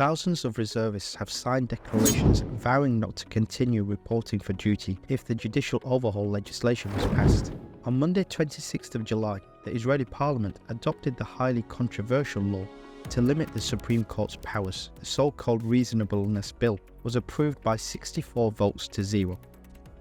Thousands of reservists have signed declarations vowing not to continue reporting for duty if the judicial overhaul legislation was passed. On Monday 26th of July, the Israeli parliament adopted the highly controversial law to limit the Supreme Court's powers. The so-called Reasonableness Bill was approved by 64 votes to 0,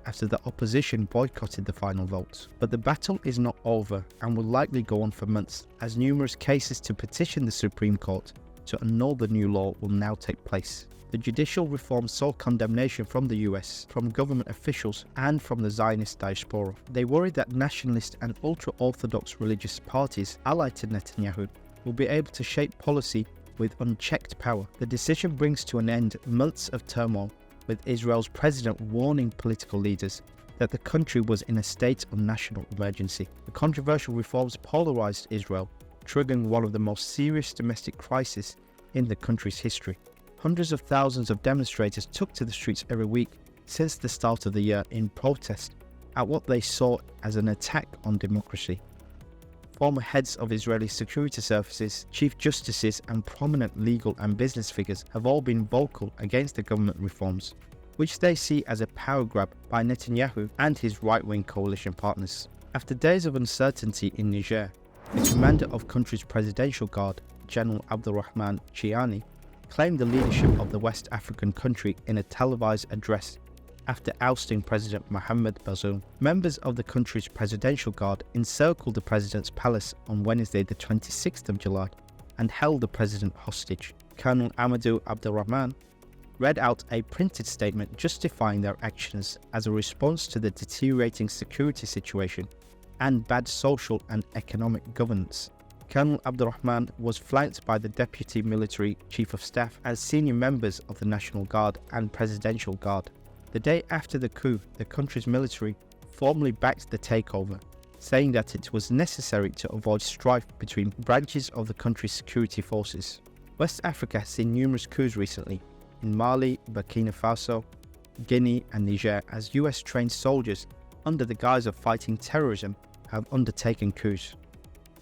after the opposition boycotted the final vote. But the battle is not over and will likely go on for months, as numerous cases to petition the Supreme Court to annul the new law will now take place. The judicial reform saw condemnation from the US, from government officials, and from the Zionist diaspora. They worry that nationalist and ultra-Orthodox religious parties allied to Netanyahu will be able to shape policy with unchecked power. The decision brings to an end months of turmoil, with Israel's president warning political leaders that the country was in a state of national emergency. The controversial reforms polarized Israel, triggering one of the most serious domestic crises in the country's history. Hundreds of thousands of demonstrators took to the streets every week since the start of the year in protest at what they saw as an attack on democracy. Former heads of Israeli security services, chief justices, and prominent legal and business figures have all been vocal against the government reforms, which they see as a power grab by Netanyahu and his right-wing coalition partners. After days of uncertainty in Niger, the commander of country's presidential guard, General Abdurrahman Chiani, claimed the leadership of the West African country in a televised address after ousting President Mohamed Bazoum. Members of the country's presidential guard encircled the president's palace on Wednesday the 26th of July and held the president hostage. Colonel Amadou Abdurrahman read out a printed statement justifying their actions as a response to the deteriorating security situation and bad social and economic governance. Colonel Abdurrahman was flanked by the Deputy Military Chief of Staff as senior members of the National Guard and Presidential Guard. The day after the coup, the country's military formally backed the takeover, saying that it was necessary to avoid strife between branches of the country's security forces. West Africa has seen numerous coups recently, in Mali, Burkina Faso, Guinea and Niger, as US-trained soldiers, under the guise of fighting terrorism, have undertaken coups.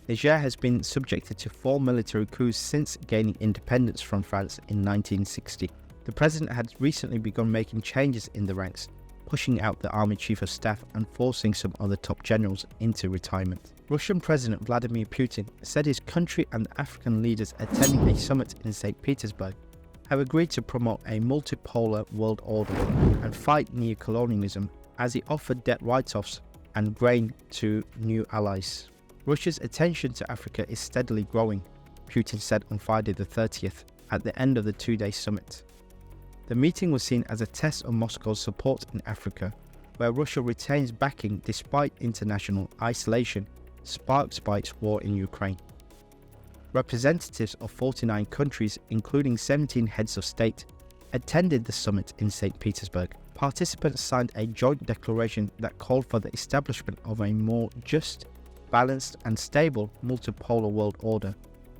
Niger has been subjected to 4 military coups since gaining independence from France in 1960. The president had recently begun making changes in the ranks, pushing out the army chief of staff and forcing some other top generals into retirement. Russian President Vladimir Putin said his country and African leaders attending a summit in St. Petersburg have agreed to promote a multipolar world order and fight neocolonialism, as he offered debt write-offs and grain to new allies. Russia's attention to Africa is steadily growing, Putin said on Friday the 30th at the end of the 2-day summit. The meeting was seen as a test of Moscow's support in Africa, where Russia retains backing despite international isolation sparked by its war in Ukraine. Representatives of 49 countries, including 17 heads of state, attended the summit in St. Petersburg. Participants signed a joint declaration that called for the establishment of a more just, balanced and stable multipolar world order,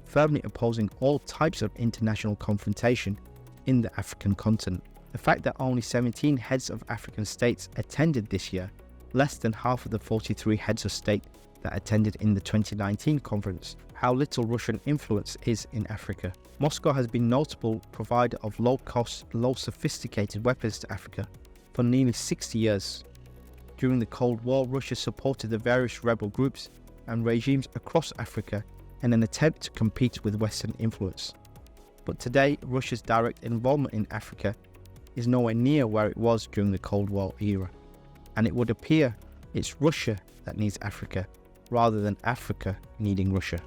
firmly opposing all types of international confrontation in the African continent. The fact that only 17 heads of African states attended this year, less than half of the 43 heads of state that attended in the 2019 conference, how little Russian influence is in Africa. Moscow has been a notable provider of low-cost, low-sophisticated weapons to Africa for nearly 60 years. During the Cold War, Russia supported the various rebel groups and regimes across Africa in an attempt to compete with Western influence. But today, Russia's direct involvement in Africa is nowhere near where it was during the Cold War era, and it would appear it's Russia that needs Africa, rather than Africa needing Russia.